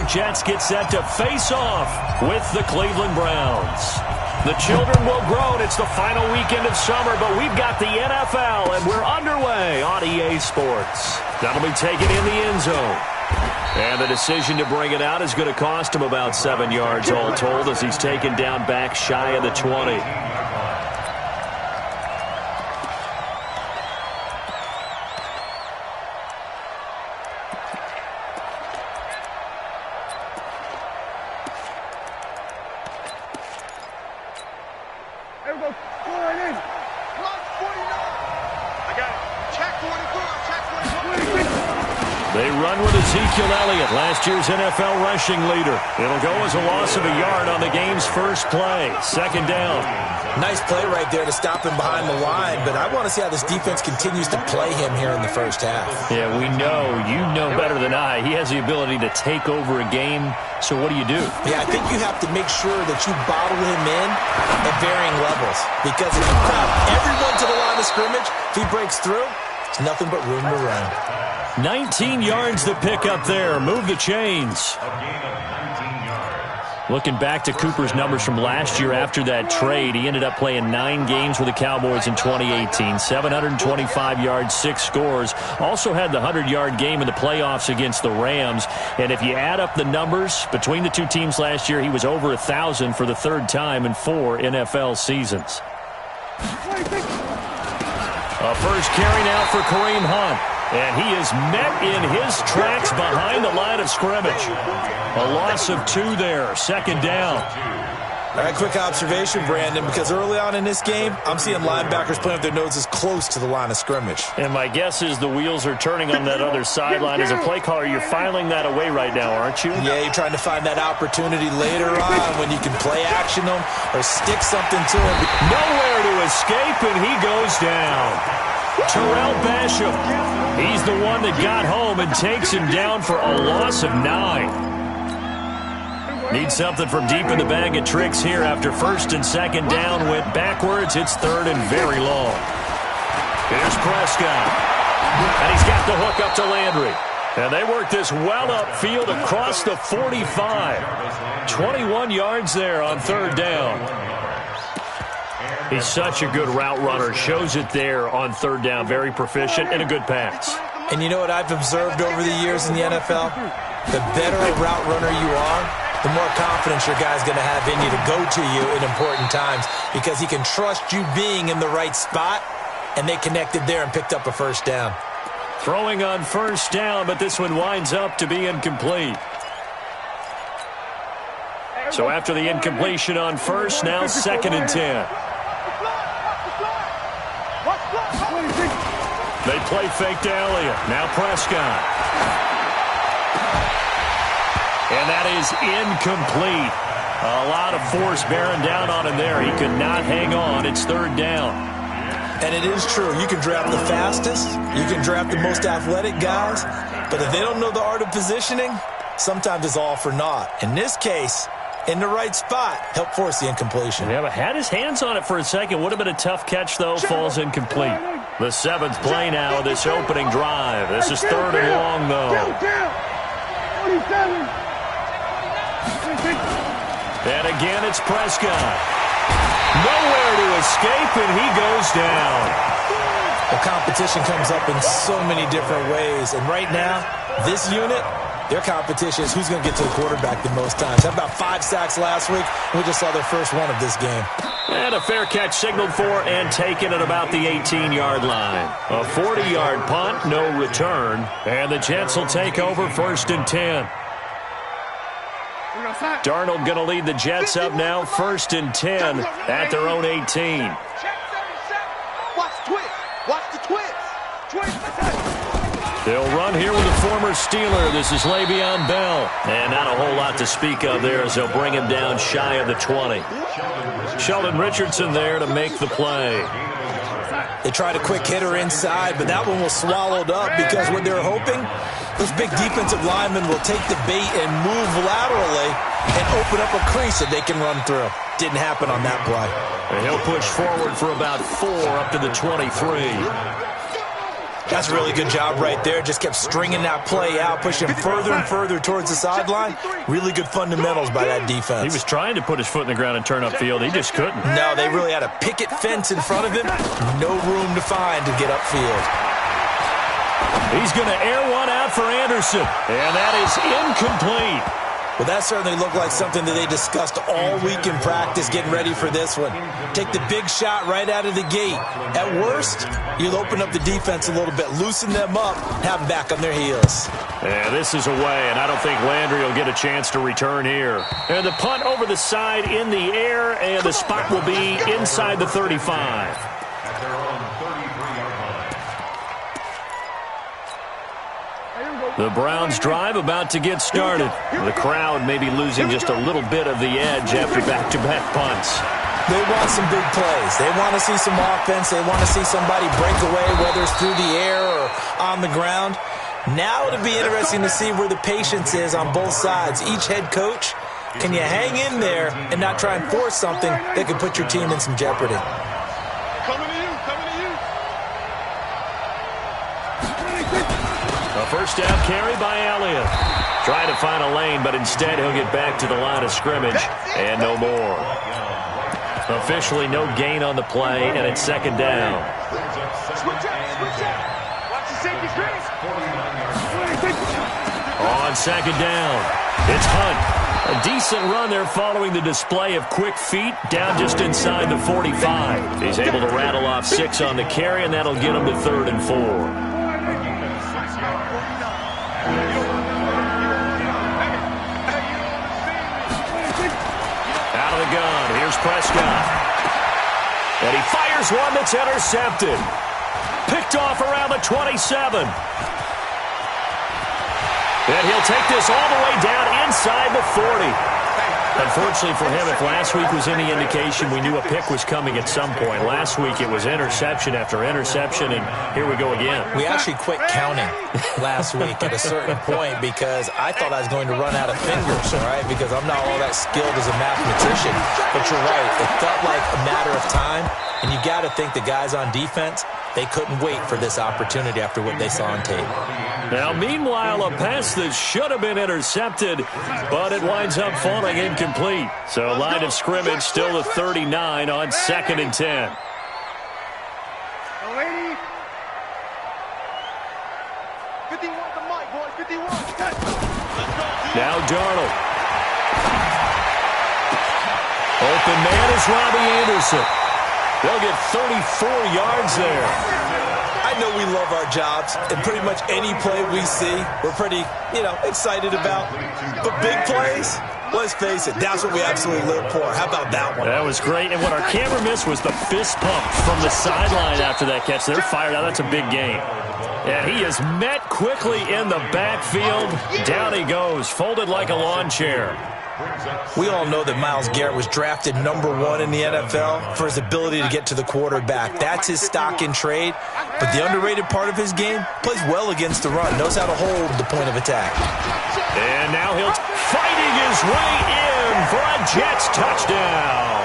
Jets get set to face off with the Cleveland Browns. The children will groan. It's the final weekend of summer, but we've got the NFL, and we're underway on EA Sports. That'll be taken in the end zone. And the decision to bring it out is going to cost him about 7 yards all told as he's taken down back shy of the 20. They run with Ezekiel Elliott, last year's NFL rushing leader. It'll go as a loss of a yard on the game's first play. Second down. Nice play right there to stop him behind the line, but I want to see how this defense continues to play him here in the first half. Yeah, we know. You know better than I. He has the ability to take over a game, so what do you do? Yeah, I think you have to make sure that you bottle him in at varying levels, because if you crowd everyone to the line of scrimmage, if he breaks through, it's nothing but room to run. 19 yards to pick up there. Move the chains. Looking back to Cooper's numbers from last year after that trade, he ended up playing 9 games with the Cowboys in 2018. 725 yards, 6 scores. Also had the 100-yard game in the playoffs against the Rams. And if you add up the numbers between the two teams last year, he was over 1,000 for the third time in 4 NFL seasons. A first carry now for Kareem Hunt. And he is met in his tracks behind the line of scrimmage. A loss of 2 there. Second down. All right, quick observation, Brandon, because early on in this game, I'm seeing linebackers playing with their noses close to the line of scrimmage. And my guess is the wheels are turning on that other sideline. As a play caller, you're filing that away right now, aren't you? Yeah, you're trying to find that opportunity later on when you can play action them or stick something to him. Nowhere to escape, and he goes down. Terrell Basham, he's the one that got home and takes him down for a loss of 9. Need something from deep in the bag of tricks here after first and second down went backwards. It's third and very long. Here's Prescott, and he's got the hook up to Landry. And they work this well upfield across the 45. 21 yards there on third down. He's such a good route runner. Shows it there on third down. Very proficient and a good pass. And you know what I've observed over the years in the NFL? The better a route runner you are, the more confidence your guy's going to have in you to go to you in important times, because he can trust you being in the right spot, and they connected there and picked up a first down. Throwing on first down, but this one winds up to be incomplete. So after the incompletion on first, now second and 10. They play fake to Elliott. Now Prescott. And that is incomplete. A lot of force bearing down on him there. He could not hang on. It's third down. And it is true. You can draft the fastest. You can draft the most athletic guys. But if they don't know the art of positioning, sometimes it's all for naught. In this case, in the right spot, help force the incompletion. Yeah, but had his hands on it for a second. Would have been a tough catch, though. Falls incomplete. The 7th play now of this opening drive. This is third and long, though. And again, it's Prescott. Nowhere to escape, and he goes down. The competition comes up in so many different ways. And right now, this unit, their competition is who's going to get to the quarterback the most times. Had about 5 sacks last week. We just saw their first one of this game. And a fair catch signaled for and taken at about the 18-yard line. A 40-yard punt, no return. And the Jets will take over first and 10. Darnold going to lead the Jets up now, first and 10 at their own 18. Watch the twist. Watch the twist. They'll run here with a former Steeler. This is Le'Veon Bell. And not a whole lot to speak of there as they'll bring him down shy of the 20. Sheldon Richardson there to make the play. They tried a quick hitter inside, but that one was swallowed up because what they're hoping, those big defensive linemen will take the bait and move laterally and open up a crease that they can run through. Didn't happen on that play. And he'll push forward for about 4 up to the 23. That's a really good job right there. Just kept stringing that play out, pushing further and further towards the sideline. Really good fundamentals by that defense. He was trying to put his foot in the ground and turn upfield. He just couldn't. No, they really had a picket fence in front of him. No room to find to get upfield. He's going to air one out for Anderson. And that is incomplete. Well, that certainly looked like something that they discussed all week in practice getting ready for this one. Take the big shot right out of the gate. At worst, you'll open up the defense a little bit, loosen them up, have them back on their heels. Yeah, this is away, and I don't think Landry will get a chance to return here. And the punt over the side in the air, and the spot will be inside the 35. The Browns drive about to get started. The crowd may be losing just a little bit of the edge after back-to-back punts. They want some big plays. They want to see some offense. They want to see somebody break away, whether it's through the air or on the ground. Now it'll be interesting to see where the patience is on both sides. Each head coach, can you hang in there and not try and force something that could put your team in some jeopardy? Coming to you, coming to you. A first down carry by Elliott. Trying to find a lane, but instead he'll get back to the line of scrimmage and no more. Officially no gain on the play, and it's second down. Switch out. Watch the safety screen. On second down, it's Hunt. A decent run there following the display of quick feet down just inside the 45. He's able to rattle off 6 on the carry, and that'll get him to 3rd and 4. Out of the gun, here's Prescott. And he fires one that's intercepted. Picked off around the 27. And he'll take this all the way down inside the 40. Unfortunately for him, if last week was any indication, we knew a pick was coming at some point. Last week it was interception after interception, and here we go again. We actually quit counting last week at a certain point because I thought I was going to run out of fingers, all right, because I'm not all that skilled as a mathematician. But you're right. It felt like a matter of time, and you got to think the guys on defense, they couldn't wait for this opportunity after what they saw on tape. Now, meanwhile, a pass that should have been intercepted, but it winds up falling incomplete. So, line of scrimmage still the 39 on 2nd and 10. Lady. 51 the mic, boys. 51. Now Darnold. Open man is Robbie Anderson. They'll get 34 yards there. I know we love our jobs, and pretty much any play we see, we're pretty, excited about. But big plays, let's face it, that's what we absolutely live for. How about that one? That was great, and what our camera missed was the fist pump from the sideline after that catch. They're fired out. That's a big game. And he is met quickly in the backfield. Down he goes, folded like a lawn chair. We all know that Myles Garrett was drafted #1 in the NFL for his ability to get to the quarterback. That's his stock in trade. But the underrated part of his game, plays well against the run, knows how to hold the point of attack. And now he'll fighting his way in for a Jets touchdown.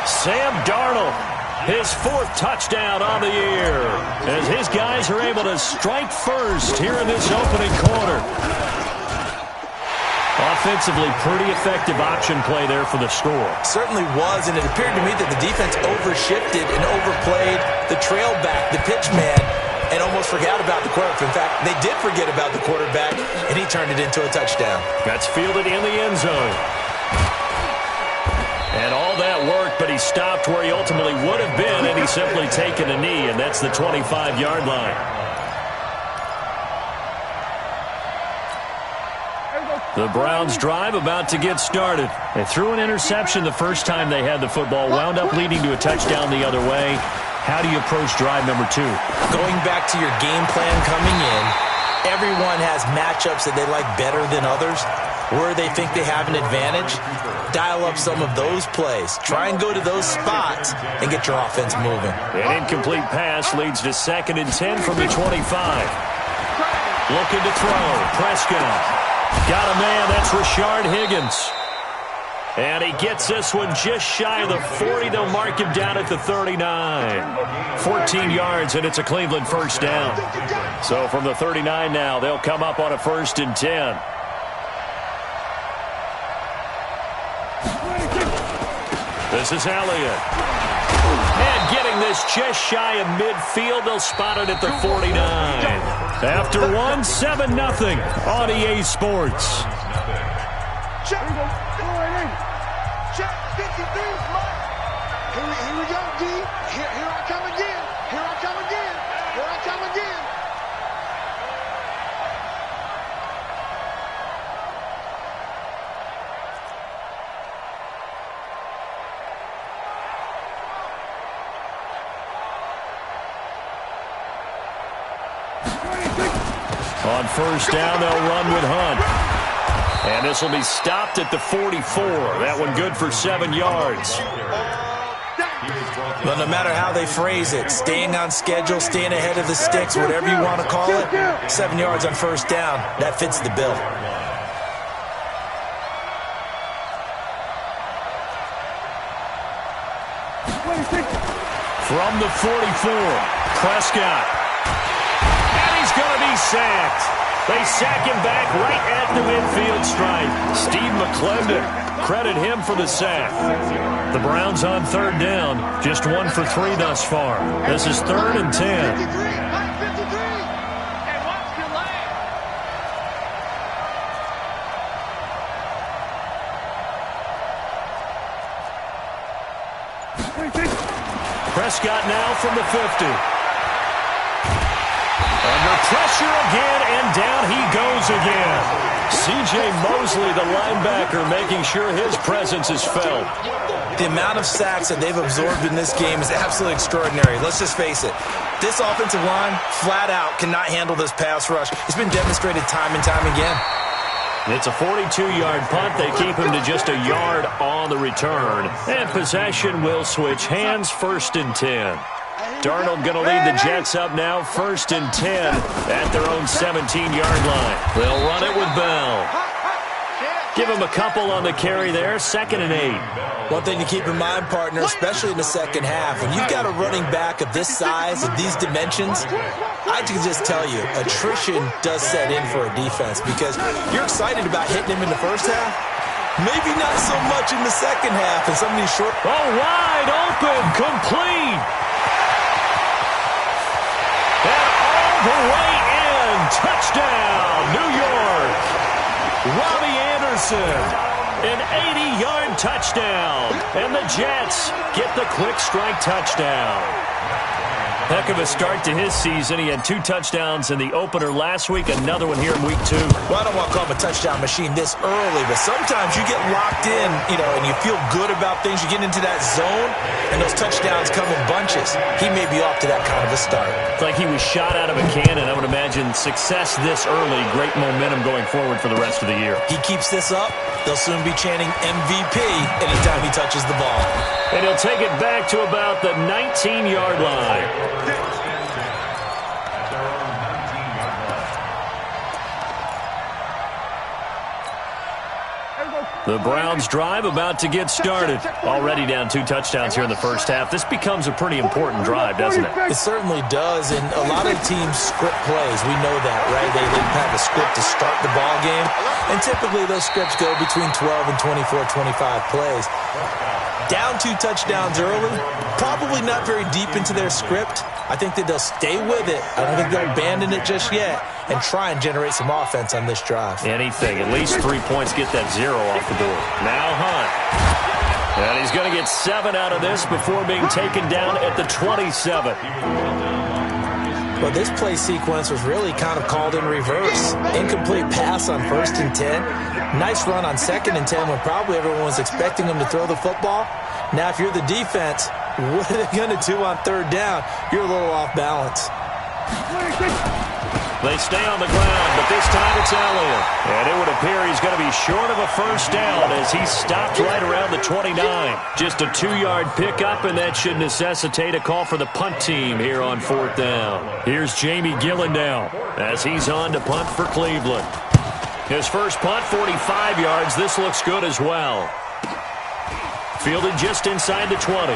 Sam Darnold, his 4th touchdown on the year, as his guys are able to strike first here in this opening quarter. Offensively, pretty effective option play there for the score. Certainly was, and it appeared to me that the defense overshifted and overplayed the trail back, the pitch man, and almost forgot about the quarterback. In fact, they did forget about the quarterback, and he turned it into a touchdown. That's fielded in the end zone. And all that worked, but he stopped where he ultimately would have been, and he's simply taken a knee, and that's the 25-yard line. The Browns drive about to get started. They threw an interception the first time they had the football, wound up leading to a touchdown the other way. How do you approach drive number 2? Going back to your game plan coming in, everyone has matchups that they like better than others, where they think they have an advantage. Dial up some of those plays. Try and go to those spots and get your offense moving. An incomplete pass leads to 2nd and 10 from the 25. Looking to throw. Prescott. Got a man. That's Rashard Higgins. And he gets this one just shy of the 40. They'll mark him down at the 39. 14 yards, and it's a Cleveland first down. So from the 39 now, they'll come up on a 1st and 10. This is Elliott. And getting this just shy of midfield, they'll spot it at the 49. After one, 7-0 on EA Sports. Check. Check. 53 is mine. Here we go, D. Here I come again. Here I come again. Here I come again. On 1st down, they'll run with Hunt. And this will be stopped at the 44. That one good for 7 yards. Well, no matter how they phrase it, staying on schedule, staying ahead of the sticks, whatever you want to call it, 7 yards on 1st down, that fits the bill. From the 44, Prescott. And he's going to be sacked. They sack him back right at the midfield stripe. Steve McClendon, credit him for the sack. The Browns on 3rd down, just 1 for 3 thus far. This is 3rd and 10. Prescott now from the 50. Under pressure again, and down he goes again. C.J. Mosley, the linebacker, making sure his presence is felt. The amount of sacks that they've absorbed in this game is absolutely extraordinary. Let's just face it. This offensive line, flat out, cannot handle this pass rush. It's been demonstrated time and time again. It's a 42-yard punt. They keep him to just a yard on the return. And possession will switch hands, 1st and 10. Darnold going to lead the Jets up now, 1st and 10 at their own 17-yard line. They'll run it with Bell. Give him a couple on the carry there, 2nd and 8. One thing to keep in mind, partner, especially in the second half, when you've got a running back of this size, of these dimensions, I can just tell you, attrition does set in for a defense because you're excited about hitting him in the first half. Maybe not so much in the second half, and some of these short... Oh, wide open, complete. And all the way in, touchdown, New York. Robbie Anderson, an 80-yard touchdown, and the Jets get the quick strike touchdown. Heck of a start to his season. He had 2 touchdowns in the opener last week, another one here in week 2. Well, I don't want to call him a touchdown machine this early, but sometimes you get locked in, and you feel good about things. You get into that zone, and those touchdowns come in bunches. He may be off to that kind of a start. It's like he was shot out of a cannon. I would imagine success this early, great momentum going forward for the rest of the year. He keeps this up, they'll soon be chanting MVP anytime he touches the ball. And he'll take it back to about the 19-yard line. The Browns drive about to get started. Already down 2 touchdowns here in the first half. This becomes a pretty important drive, doesn't it? It certainly does, and a lot of teams script plays. We know that, right? They didn't have a script to start the ball game, and typically those scripts go between 12 and 24, 25 plays. Down 2 touchdowns early, probably not very deep into their script. I think that they'll stay with it. I don't think they'll abandon it just yet and try and generate some offense on this drive. Anything. At least 3 points, get that 0 off the board. Now Hunt. And he's going to get 7 out of this before being taken down at the 27. Well, this play sequence was really kind of called in reverse. Incomplete pass on 1st and 10. Nice run on 2nd and 10 when probably everyone was expecting him to throw the football. Now, if you're the defense, what are they going to do on 3rd down? You're a little off balance. They stay on the ground, but this time it's Elliott. And it would appear he's going to be short of a first down as he stopped right around the 29. Just a 2-yard pickup, and that should necessitate a call for the punt team here on 4th down. Here's Jamie Gillen now as he's on to punt for Cleveland. His first punt, 45 yards. This looks good as well. Fielded just inside the 20.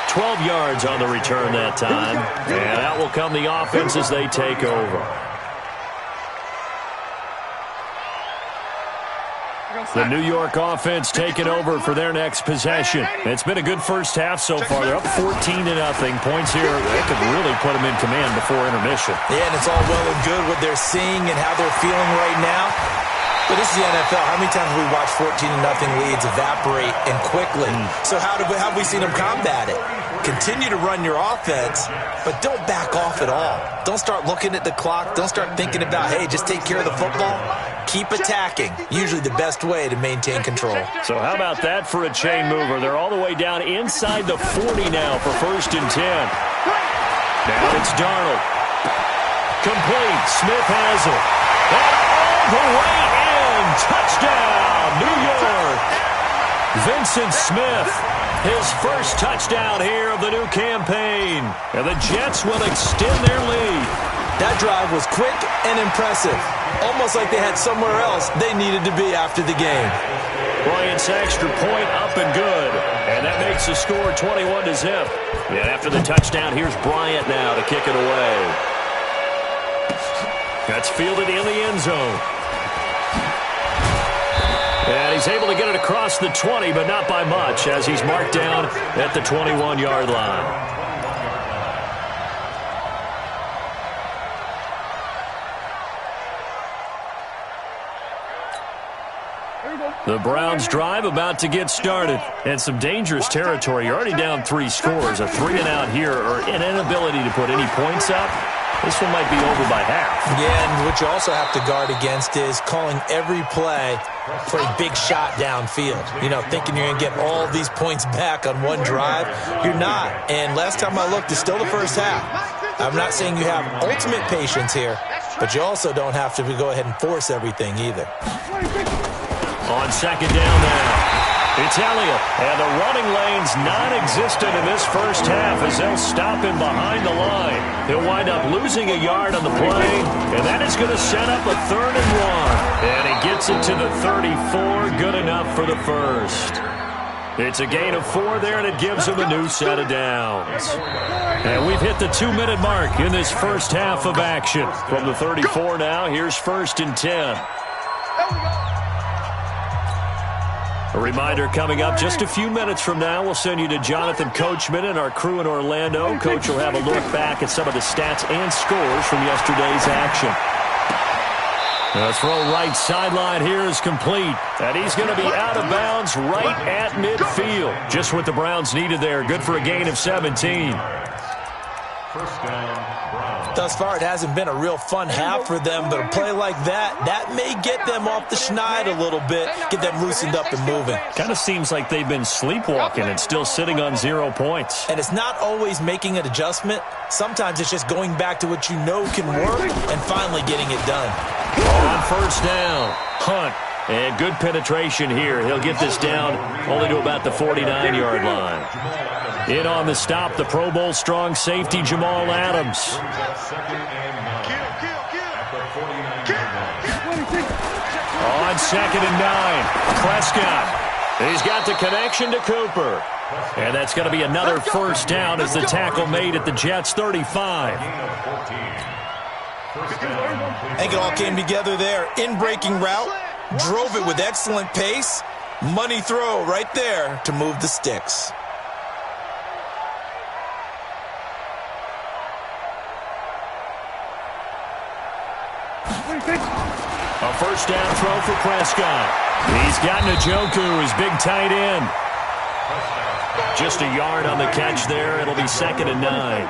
12 yards on the return that time. And out will come the offense as they take over. The New York offense taking over for their next possession. It's been a good first half so far. They're up 14-0. Points here, they could really put them in command before intermission. Yeah, and it's all well and good what they're seeing and how they're feeling right now. But this is the NFL. How many times have we watched 14-0 leads evaporate and quickly? So how have we seen them combat it? Continue to run your offense, but don't back off at all. Don't start looking at the clock. Don't start thinking about, hey, just take care of the football. Keep attacking. Usually the best way to maintain control. So how about that for a chain mover? They're all the way down inside the 40 now for 1st and 10. Now it's Darnold. Complete. Smith has it. And all the way in. Touchdown, New York. Vincent Smith. His first touchdown here of the new campaign. And the Jets will extend their lead. That drive was quick and impressive. Almost like they had somewhere else they needed to be after the game. Bryant's extra point up and good. And that makes the score 21-0. And after the touchdown, here's Bryant now to kick it away. That's fielded in the end zone. And he's able to get it across the 20, but not by much, as he's marked down at the 21-yard line. The Browns drive about to get started. And some dangerous territory. You're already down 3 scores. A 3-and-out here, or an inability to put any points up. This one might be over by half. Yeah, and what you also have to guard against is calling every play for a big shot downfield. You know, thinking you're going to get all these points back on one drive. You're not. And last time I looked, it's still the first half. I'm not saying you have ultimate patience here, but you also don't have to go ahead and force everything either. On 2nd down now. It's Elliott, and the running lane's non-existent in this first half as they'll stop him behind the line. He'll wind up losing a yard on the play, and that is going to set up a 3rd and 1. And he gets it to the 34, good enough for the first. It's a gain of 4 there, and it gives him a new set of downs. And we've hit the 2-minute mark in this first half of action. From the 34 now, here's 1st and 10. A reminder coming up just a few minutes from now. We'll send you to Jonathan Coachman and our crew in Orlando. Coach will have a look back at some of the stats and scores from yesterday's action. The throw right sideline here is complete. And he's going to be out of bounds right at midfield. Just what the Browns needed there. Good for a gain of 17. First down, Browns. Thus far, it hasn't been a real fun half for them, but a play like that may get them off the schneid a little bit, get them loosened up and moving. Kind of seems like they've been sleepwalking and still sitting on 0 points. And it's not always making an adjustment. Sometimes it's just going back to what you know can work and finally getting it done. On 1st down, Hunt. And good penetration here. He'll get this down only to about the 49-yard line. In on the stop, the Pro Bowl strong safety, Jamal Adams. On 2nd and 9, Prescott. He's got the connection to Cooper. And that's going to be another first down as the tackle made at the Jets' 35. I think it all came together there. In-breaking route, drove it with excellent pace. Money throw right there to move the sticks. A first down throw for Prescott. He's got Njoku, his big tight end. Just a yard on the catch there. It'll be 2nd and 9.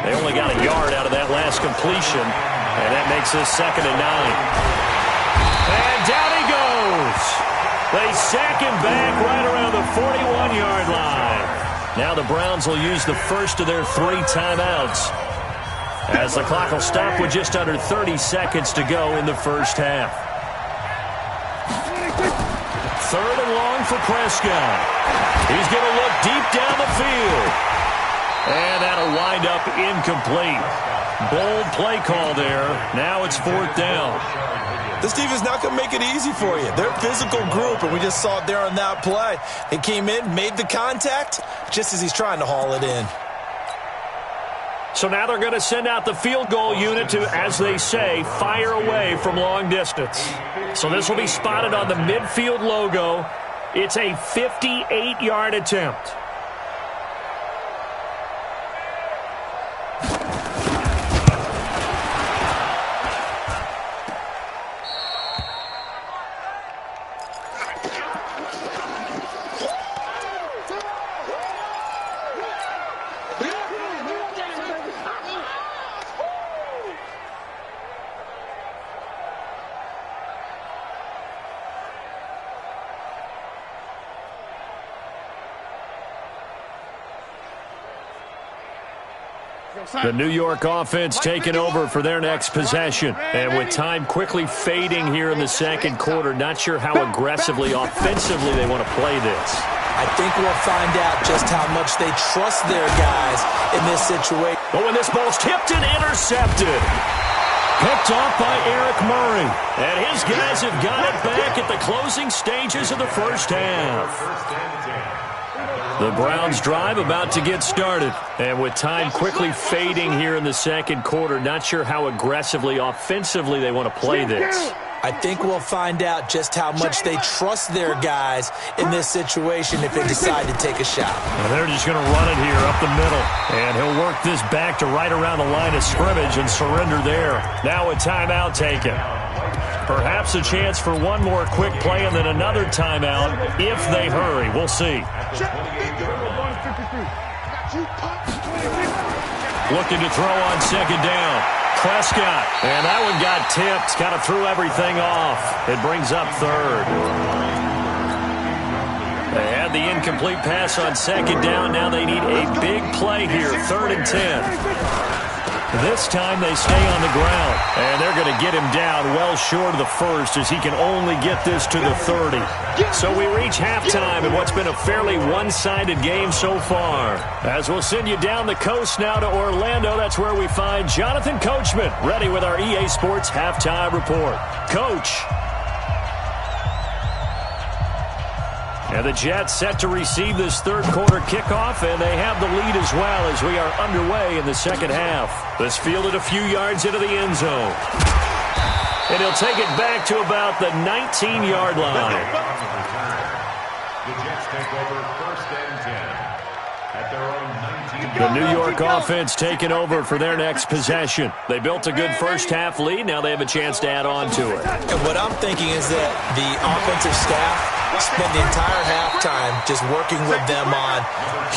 They only got a yard out of that last completion, and that makes this 2nd and 9. And down he goes. They sack him back right around the 41-yard line. Now the Browns will use the first of their 3 timeouts, as the clock will stop with just under 30 seconds to go in the first half. 3rd and long for Prescott. He's going to look deep down the field. And that'll wind up incomplete. Bold play call there. Now it's 4th down. This defense is not going to make it easy for you. They're a physical group, and we just saw it there on that play. He came in, made the contact, just as he's trying to haul it in. So now they're going to send out the field goal unit to, as they say, fire away from long distance. So this will be spotted on the midfield logo. It's a 58-yard attempt. The New York offense taking over for their next possession. And with time quickly fading here in the second quarter, not sure how aggressively, offensively they want to play this. I think we'll find out just how much they trust their guys in this situation. Oh, and this ball's tipped and intercepted. Picked off by Eric Murray. And his guys have got it back at the closing stages of the first half. The Browns drive about to get started. And with time quickly fading here in the second quarter, not sure how aggressively, offensively they want to play this. I think we'll find out just how much they trust their guys in this situation if they decide to take a shot. And they're just going to run it here up the middle. And he'll work this back to right around the line of scrimmage and surrender there. Now a timeout taken. Perhaps a chance for one more quick play and then another timeout if they hurry. We'll see. Looking to throw on second down. Prescott. And that one got tipped. Kind of threw everything off. It brings up third. They had the incomplete pass on second down. Now they need a big play here. 3rd and 10. This time they stay on the ground, and they're going to get him down well short of the first as he can only get this to the 30. So we reach halftime in what's been a fairly one-sided game so far. As we'll send you down the coast now to Orlando, that's where we find Jonathan Coachman, ready with our EA Sports Halftime Report. Coach. And the Jets set to receive this third quarter kickoff, and they have the lead as well as we are underway in the second half. This fielded a few yards into the end zone. And he'll take it back to about the 19-yard line. The Jets take over 1st and 10 at their own 19. The New York offense taking over for their next possession. They built a good first half lead. Now they have a chance to add on to it. And what I'm thinking is that the offensive staff spend the entire halftime just working with them on,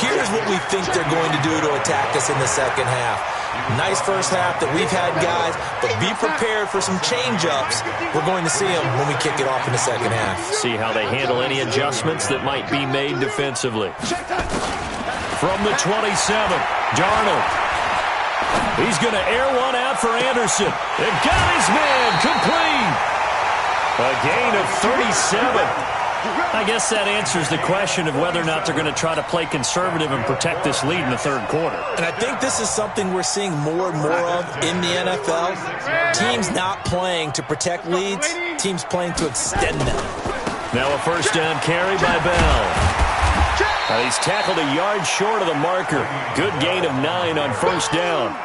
here's what we think they're going to do to attack us in the second half. Nice first half that we've had, guys, but be prepared for some change-ups. We're going to see them when we kick it off in the second half. See how they handle any adjustments that might be made defensively. From the 27, Darnold. He's going to air one out for Anderson. It got his man complete. A gain of 37. I guess that answers the question of whether or not they're going to try to play conservative and protect this lead in the third quarter. And I think this is something we're seeing more and more of in the NFL. Teams not playing to protect leads, teams playing to extend them. Now a first down carry by Bell. He's tackled a yard short of the marker. Good gain of 9 on first down.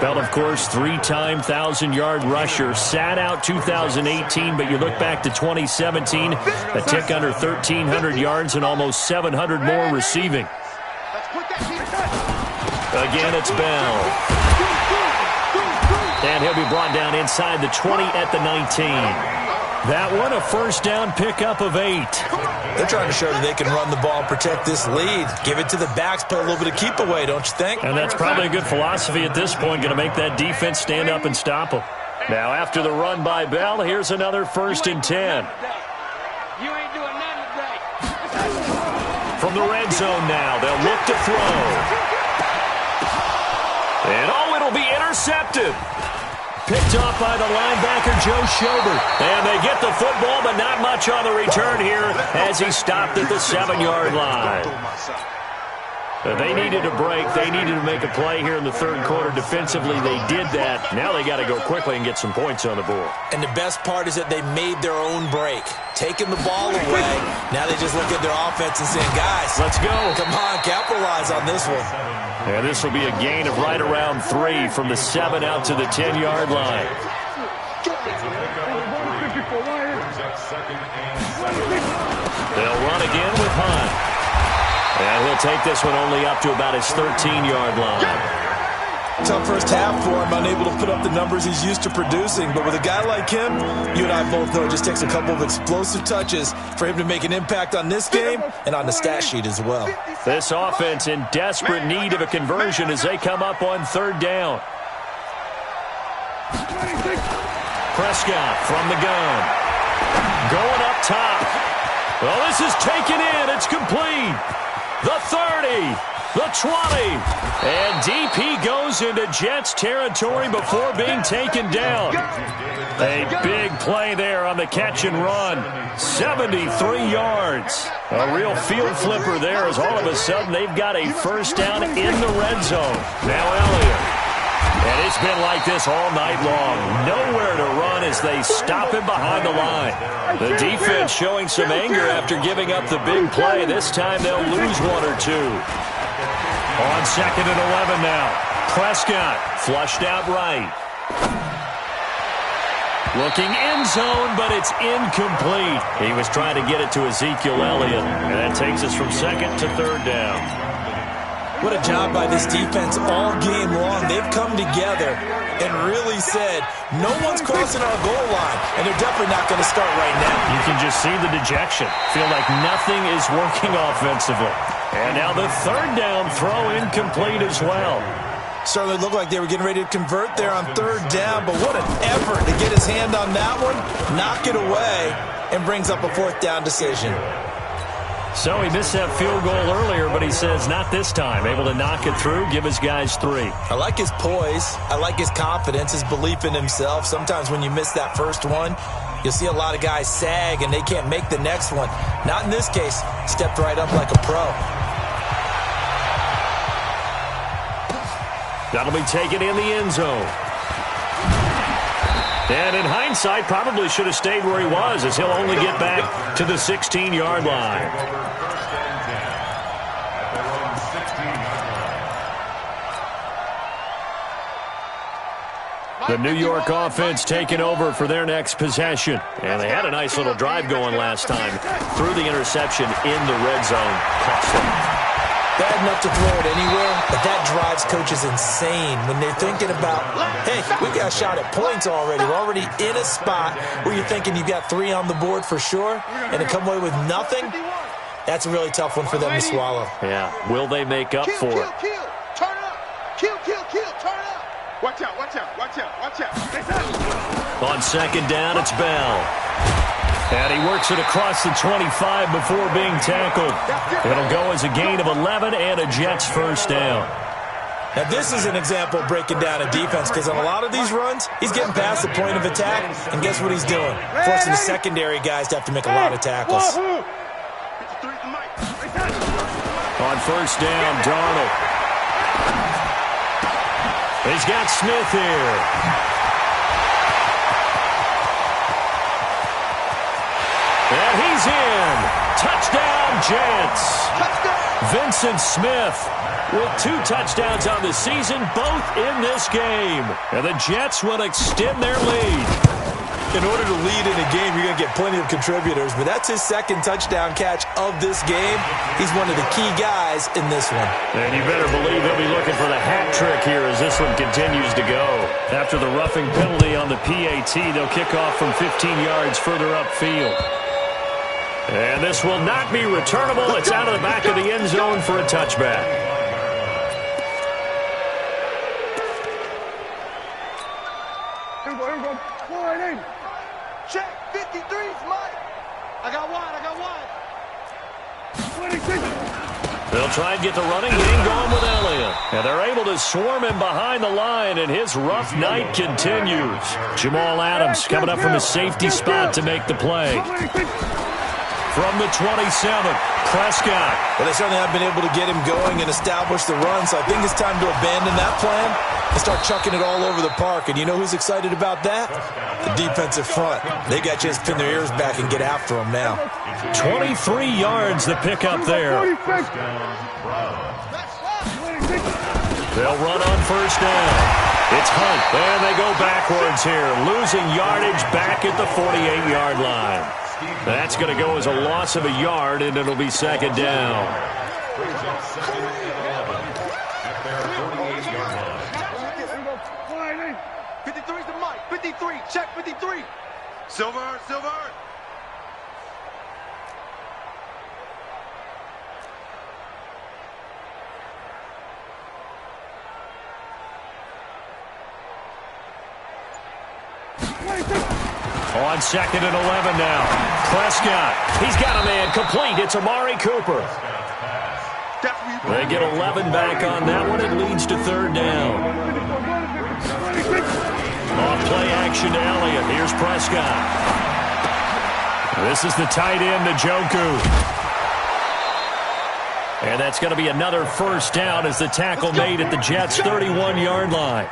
Bell, of course, 3-time 1,000-yard rusher. Sat out 2018, but you look back to 2017, a tick under 1,300 yards and almost 700 more receiving. Again, it's Bell. And he'll be brought down inside the 20 at the 19. That one, a first down pickup of 8. They're trying to show that they can run the ball and protect this lead. Give it to the backs, play a little bit of keep away, don't you think? And that's probably a good philosophy at this point, going to make that defense stand up and stop them. Now, after the run by Bell, here's another 1st and 10. From the red zone now, they'll look to throw. And, it'll be intercepted. Picked off by the linebacker, Joe Schobert. And they get the football, but not much on the return here as he stopped at the 7-yard line. They needed a break. They needed to make a play here in the third quarter. Defensively, they did that. Now they got to go quickly and get some points on the board. And the best part is that they made their own break. Taking the ball away. Now they just look at their offense and saying, guys, let's go. Come on, capitalize on this one. And this will be a gain of right around 3 from the 7 out to the 10-yard line. They'll run again with Hunt. And he'll take this one only up to about his 13-yard line. Tough first half for him, unable to put up the numbers he's used to producing. But with a guy like him, you and I both know it just takes a couple of explosive touches for him to make an impact on this game and on the stat sheet as well. This offense in desperate need of a conversion as they come up on third down. Prescott from the gun. Going up top. Well, this is taken in. It's complete. The 30, the 20, and deep he goes into Jets territory before being taken down. A big play there on the catch and run. 73 yards. A real field flipper there as all of a sudden they've got a first down in the red zone. Now Elliott. And it's been like this all night long. Nowhere to run as they stop him behind the line. The defense showing some anger after giving up the big play. This time they'll lose 1 or 2. On 2nd and 11 now. Prescott flushed out right. Looking end zone, but it's incomplete. He was trying to get it to Ezekiel Elliott. And that takes us from 2nd to 3rd down. What a job by this defense all game long. They've come together and really said, no one's crossing our goal line, and they're definitely not going to start right now. You can just see the dejection. Feel like nothing is working offensively. And now the 3rd down throw incomplete as well. Certainly looked like they were getting ready to convert there on 3rd down, but what an effort to get his hand on that one, knock it away, and brings up a 4th down decision. So he missed that field goal earlier, but he says not this time. Able to knock it through, give his guys 3. I like his poise. I like his confidence, his belief in himself. Sometimes when you miss that first one, you'll see a lot of guys sag and they can't make the next one. Not in this case. Stepped right up like a pro. That'll be taken in the end zone. And in hindsight, probably should have stayed where he was as he'll only get back to the 16-yard line. The New York offense taking over for their next possession. And they had a nice little drive going last time. Threw the interception in the red zone. Cost them. Bad enough to throw it anywhere, but that drives coaches insane when they're thinking about, hey, we got a shot at points already. We're already in a spot where you're thinking you got 3 on the board for sure, and to come away with nothing, that's a really tough one for them to swallow. Yeah, will they make up for it? Kill, turn up. Kill, turn up. Watch out. On 2nd down, it's Bell. And he works it across the 25 before being tackled. It'll go as a gain of 11 and a Jets first down. Now, this is an example of breaking down a defense because on a lot of these runs, he's getting past the point of attack, and guess what he's doing? Forcing the secondary guys to have to make a lot of tackles. On first down, Darnold. He's got Smith here. And he's in. Touchdown, Jets. Touchdown. Vincent Smith with 2 touchdowns on the season, both in this game. And the Jets will extend their lead. In order to lead in a game, you're going to get plenty of contributors, but that's his 2nd touchdown catch of this game. He's one of the key guys in this one. And you better believe he'll be looking for the hat trick here as this one continues to go. After the roughing penalty on the PAT, they'll kick off from 15 yards further upfield. And this will not be returnable. It's out of the back of the end zone for a touchback. Here we go. Check, 53's Mike. I got one. They'll try and get the running game going with Elliott. And they're able to swarm him behind the line, and his rough night continues. Jamal Adams coming up from a safety spot to make the play. From the 27, Prescott. Well, they certainly haven't been able to get him going and establish the run, so I think it's time to abandon that plan and start chucking it all over the park. And you know who's excited about that? The defensive front. They got a chance to pin their ears back and get after him now. 23 yards the pickup there. They'll run on first down. It's Hunt, and they go backwards here, losing yardage back at the 48-yard line. That's going to go as a loss of a yard, and it'll be second down. 53's the mic. 53. Check 53. Silver. On second and 11 now. Prescott. He's got a man complete. It's Amari Cooper. They get 11 back on that one. It leads to third down. Off play action to Elliott. Here's Prescott. This is the tight end, Njoku. And that's going to be another first down as the tackle made at the Jets' 31-yard line.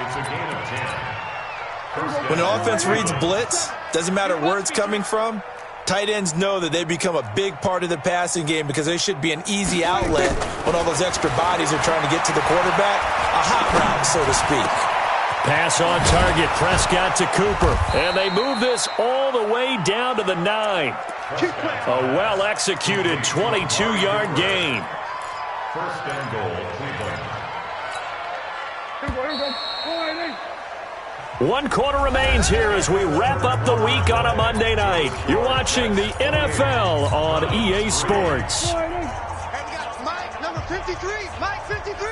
It's a gain of 10. When the offense reads blitz, doesn't matter where it's coming from, tight ends know that they become a big part of the passing game because they should be an easy outlet when all those extra bodies are trying to get to the quarterback. A hot route, so to speak. Pass on target, Prescott to Cooper. And they move this all the way down to the 9. A well-executed 22-yard gain. First and goal, Cleveland. 1 quarter remains here as we wrap up the week on a Monday night. You're watching the NFL on EA Sports. And we got Mike, number 53. Mike, 53.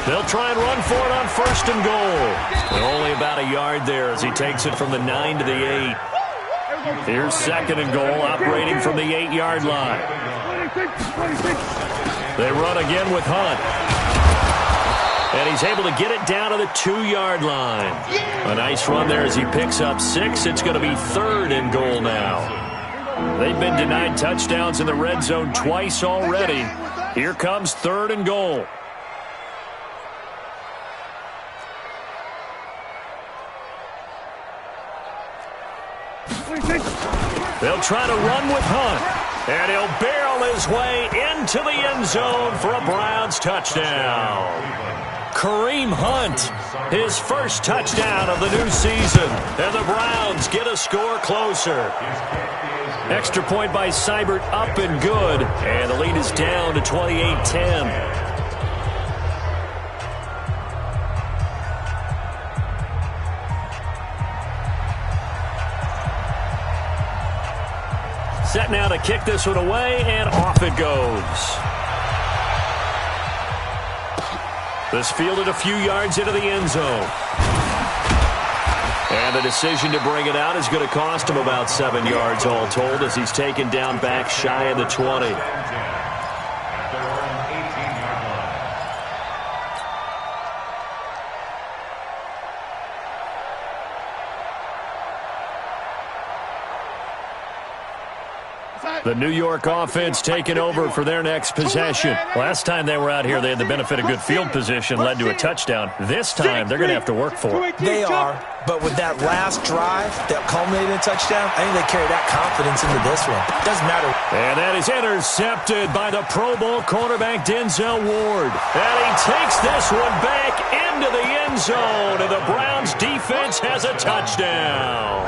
They'll try and run for it on first and goal. But only about a yard there as he takes it from the 9 to the 8. Here's second and goal, operating from the 8-yard line. They run again with Hunt. And he's able to get it down to the 2-yard line. A nice run there as he picks up 6. It's going to be third and goal now. They've been denied touchdowns in the red zone twice already. Here comes third and goal. They'll try to run with Hunt. And he'll barrel his way into the end zone for a Browns touchdown. Kareem Hunt, his first touchdown of the new season. And the Browns get a score closer. Extra point by Seibert up and good. And the lead is down to 28-10. Set now to kick this one away, and off it goes. This fielded a few yards into the end zone. And the decision to bring it out is going to cost him about 7 yards all told as he's taken down back shy of the 20. The New York offense taking over for their next possession. Last time they were out here, they had the benefit of good field position, led to a touchdown. This time, they're going to have to work for it. They are, but with that last drive that culminated in a touchdown, I think they carry that confidence into this one. Doesn't matter. And that is intercepted by the Pro Bowl cornerback Denzel Ward. And he takes this one back into the end zone, and the Browns defense has a touchdown.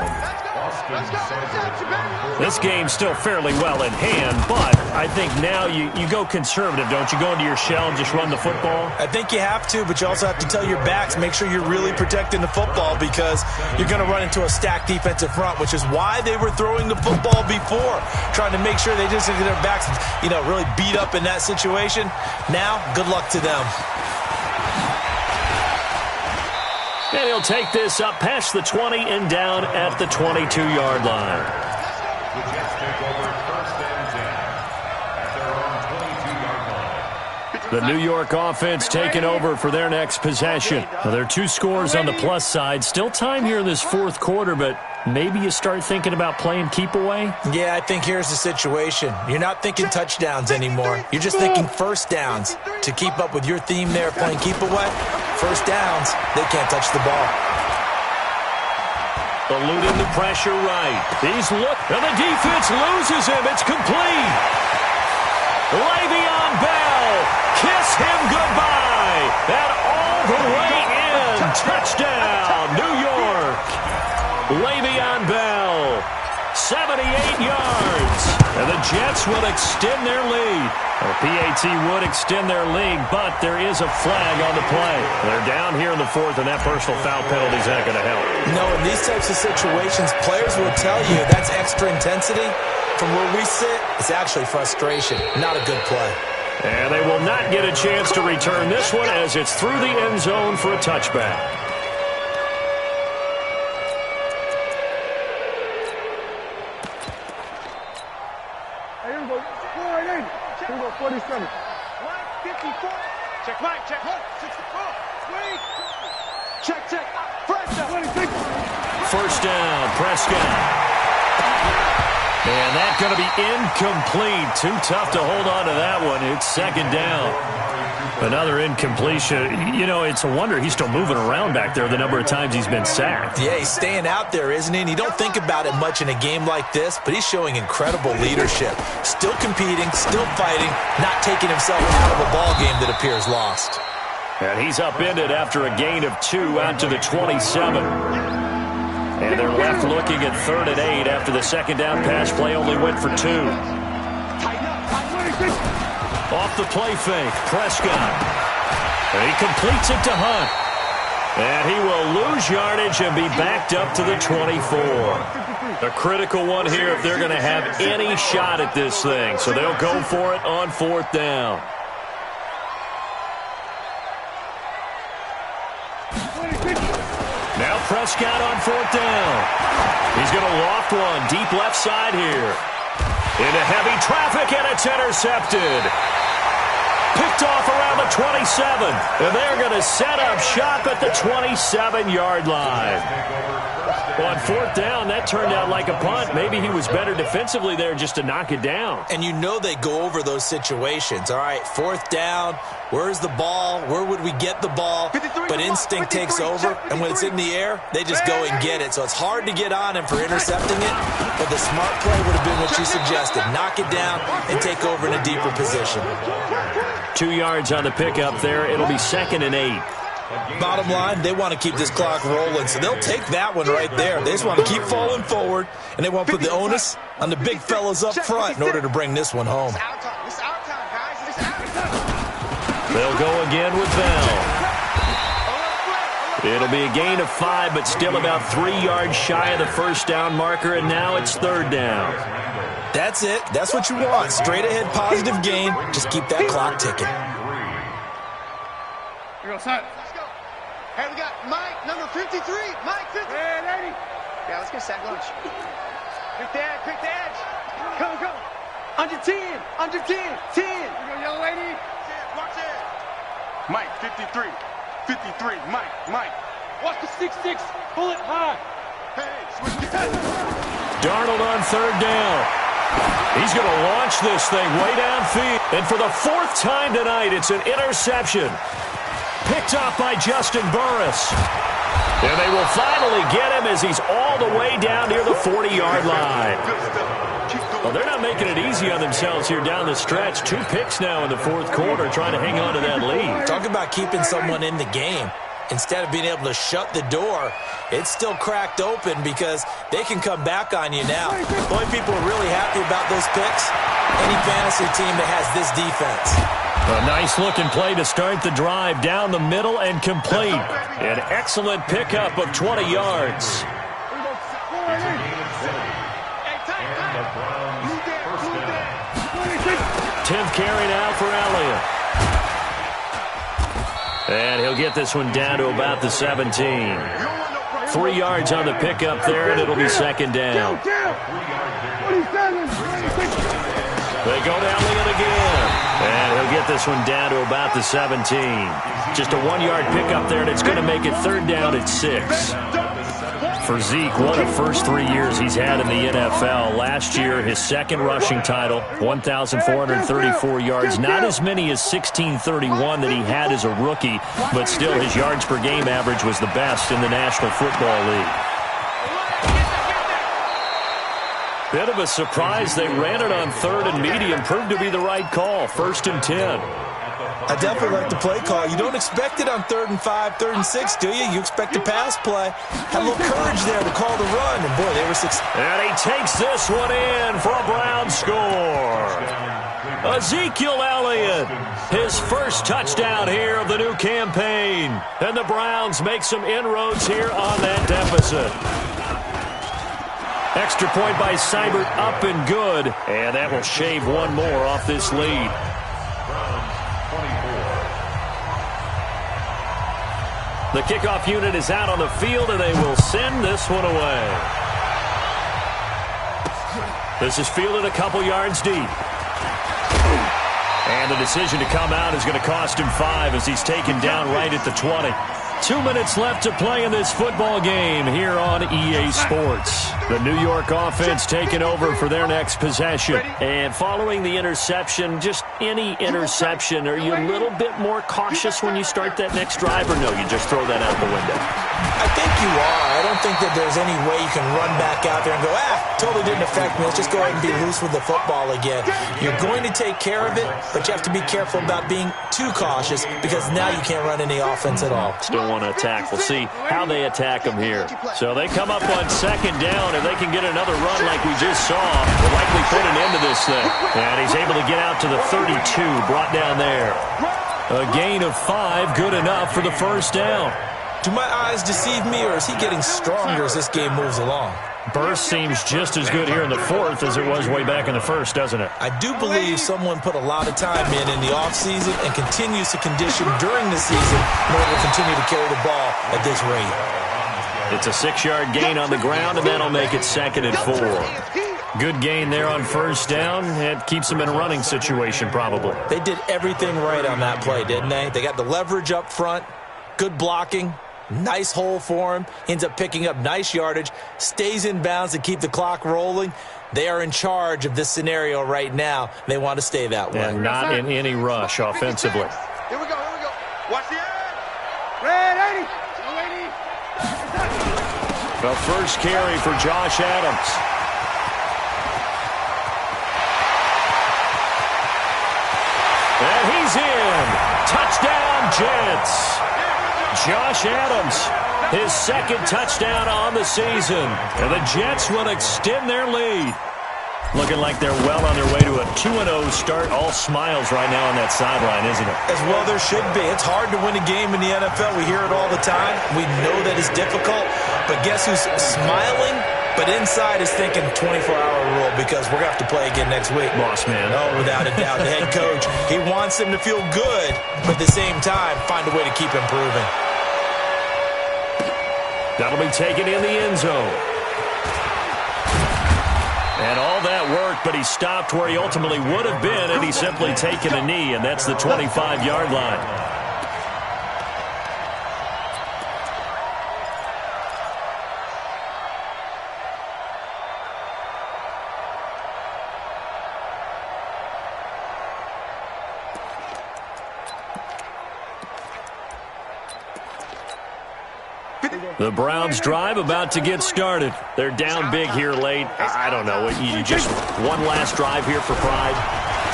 This game's still fairly well in hand, but I think now you go conservative, don't you? Go into your shell and just run the football? I think you have to, but you also have to tell your backs, make sure you're really protecting the football because you're going to run into a stacked defensive front, which is why they were throwing the football before, trying to make sure they just get their backs, really beat up in that situation. Now, good luck to them. And he'll take this up past the 20 and down at the 22-yard line. The Jets take over first and 10 at their own 22-yard line. The New York offense taking over for their next possession. Well, there are 2 scores on the plus side. Still time here in this fourth quarter, but maybe you start thinking about playing keep away? Yeah, I think here's the situation. You're not thinking touchdowns anymore. You're just thinking first downs. To keep up with your theme there playing keep away, first downs, they can't touch the ball. Eluding the pressure right. He's looked, and the defense loses him. It's complete. Le'Veon Bell, kiss him goodbye. And all the way in. Touchdown, New York. Le'Veon Bell, 78 yards. And the Jets will extend their lead. Well, PAT would extend their lead, but there is a flag on the play. They're down here in the fourth, and that personal foul penalty is not going to help. No, in these types of situations, players will tell you that's extra intensity. From where we sit, it's actually frustration. Not a good play. And they will not get a chance to return this one as it's through the end zone for a touchback. Here we go. 47. 154. Check, Mike. Check. 64. Wait. Check. First down. 26. First down, Prescott. And that's going to be incomplete. Too tough to hold on to that one. It's second down. Another incompletion. You know, it's a wonder he's still moving around back there the number of times he's been sacked. Yeah, he's staying out there, isn't he? And you don't think about it much in a game like this, but he's showing incredible leadership. Still competing, still fighting, not taking himself out of a ball game that appears lost. And he's upended after a gain of 2 out to the 27. And they're left looking at 3rd and 8 after the second down pass play only went for 2. Off the play fake, Prescott. And he completes it to Hunt. And he will lose yardage and be backed up to the 24. A critical one here if they're going to have any shot at this thing. So they'll go for it on 4th down. Now Prescott on 4th down. He's going to loft one deep left side here. Into heavy traffic, and it's intercepted. Picked off around the 27. And they're going to set up shop at the 27-yard line. On 4th down, that turned out like a punt. Maybe he was better defensively there just to knock it down. And you know they go over those situations. All right, 4th down, where's the ball? Where would we get the ball? But instinct takes over, and when it's in the air, they just go and get it. So it's hard to get on him for intercepting it, but the smart play would have been what you suggested. Knock it down and take over in a deeper position. 2 yards on the pickup there. It'll be 2nd and 8. Bottom line, they want to keep this clock rolling, so they'll take that one right there. They just want to keep falling forward, and they want to put the onus on the big fellas up front in order to bring this one home. They'll go again with Bell. It'll be a gain of 5, but still about 3 yards shy of the first down marker, and now it's 3rd down. That's it. That's what you want. Straight ahead positive gain. Just keep that clock ticking. Here we go, son. Let's go. Hey, we got Mike, number 53. Mike, 50. Hey, 80. Yeah, let's get sack lunch. Quick the edge. Come. Under 10. 10. Here we go, yellow lady. Watch it. Mike, 53. 53. Mike. Watch the 6-6. Pull it high. Hey, switch the head. Darnold on 3rd down. He's going to launch this thing way downfield. And for the 4th time tonight, it's an interception. Picked off by Justin Burris. And they will finally get him as he's all the way down near the 40-yard line. Well, they're not making it easy on themselves here down the stretch. 2 picks now in the 4th quarter trying to hang on to that lead. Talk about keeping someone in the game. Instead of being able to shut the door, it's still cracked open because they can come back on you now. The only people are really happy about those picks, any fantasy team that has this defense. A nice-looking play to start the drive down the middle and complete. An excellent pickup of 20 yards. 10th carry now for Elliott. And he'll get this one down to about the 17. 3 yards on the pickup there, and it'll be 2nd down. They go to Elliott again. And he'll get this one down to about the 17. Just a 1-yard pickup there, and it's going to make it 3rd down at 6. For Zeke, what a first 3 years he's had in the NFL. Last year, his second rushing title, 1,434 yards. Not as many as 1,631 that he had as a rookie, but still his yards per game average was the best in the National Football League. Bit of a surprise. They ran it on 3rd and medium. Proved to be the right call. 1st and 10. I definitely like the play call. You don't expect it on 3rd and 5, 3rd and 6, do you? You expect a pass play. Had a little courage there to call the run, and boy, they were successful. And he takes this one in for a Brown score. Ezekiel Elliott, his first touchdown here of the new campaign. And the Browns make some inroads here on that deficit. Extra point by Seibert, up and good. And that will shave one more off this lead. The kickoff unit is out on the field, and they will send this one away. This is fielded a couple yards deep. And the decision to come out is going to cost him 5 as he's taken down right at the 20. 2 minutes left to play in this football game here on EA Sports. The New York offense taking over for their next possession. And following the interception, just any interception, are you a little bit more cautious when you start that next drive, or no, you just throw that out the window? I think you are. I don't think that there's any way you can run back out there and go, totally didn't affect me. Let's just go ahead and be loose with the football again. You're going to take care of it, but you have to be careful about being too cautious because now you can't run any offense at all. Still want to attack. We'll see how they attack him here. So they come up on 2nd down. If they can get another run like we just saw, they'll likely put an end to this thing. And he's able to get out to the 32, brought down there. A gain of 5, good enough for the first down. Do my eyes deceive me, or is he getting stronger as this game moves along? Burst seems just as good here in the 4th as it was way back in the 1st, doesn't it? I do believe someone put a lot of time in the offseason and continues to condition during the season in order to continue to carry the ball at this rate. It's a 6-yard gain on the ground, and that'll make it 2nd and 4. Good gain there on 1st down. It keeps them in a running situation, probably. They did everything right on that play, didn't they? They got the leverage up front, good blocking. Nice hole for him. Ends up picking up nice yardage. Stays in bounds to keep the clock rolling. They are in charge of this scenario right now. They want to stay that way. And not in any rush offensively. Here we go, here we go. Watch the edge. Red 80. The first carry for Josh Adams. And he's in. Touchdown, Jets. Josh Adams, his 2nd touchdown on the season. And the Jets will extend their lead. Looking like they're well on their way to a 2-0 start. All smiles right now on that sideline, isn't it? As well there should be. It's hard to win a game in the NFL. We hear it all the time. We know that it's difficult. But guess who's smiling? But inside is thinking 24-hour rule because we're going to have to play again next week. Boss man. Oh, without a doubt. The head coach, he wants them to feel good, but at the same time, find a way to keep improving. That'll be taken in the end zone. And all that worked, but he stopped where he ultimately would have been had he simply taken a knee, and that's the 25-yard line. The Browns drive about to get started. They're down big here late. I don't know. You just one last drive here for pride.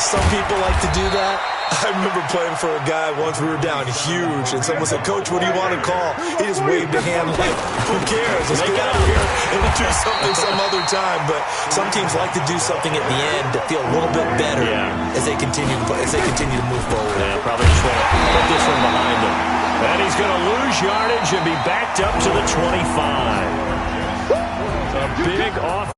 Some people like to do that. I remember playing for a guy once. We were down huge, and someone said, "Coach, what do you want to call?" He just waved a hand like, "Who cares? Let's get out of here and we'll do something some other time." But some teams like to do something at the end to feel a little bit better as they continue to to move forward. Yeah, probably just want to put this one behind them. And he's going to lose yardage and be backed up to the 25. A big off.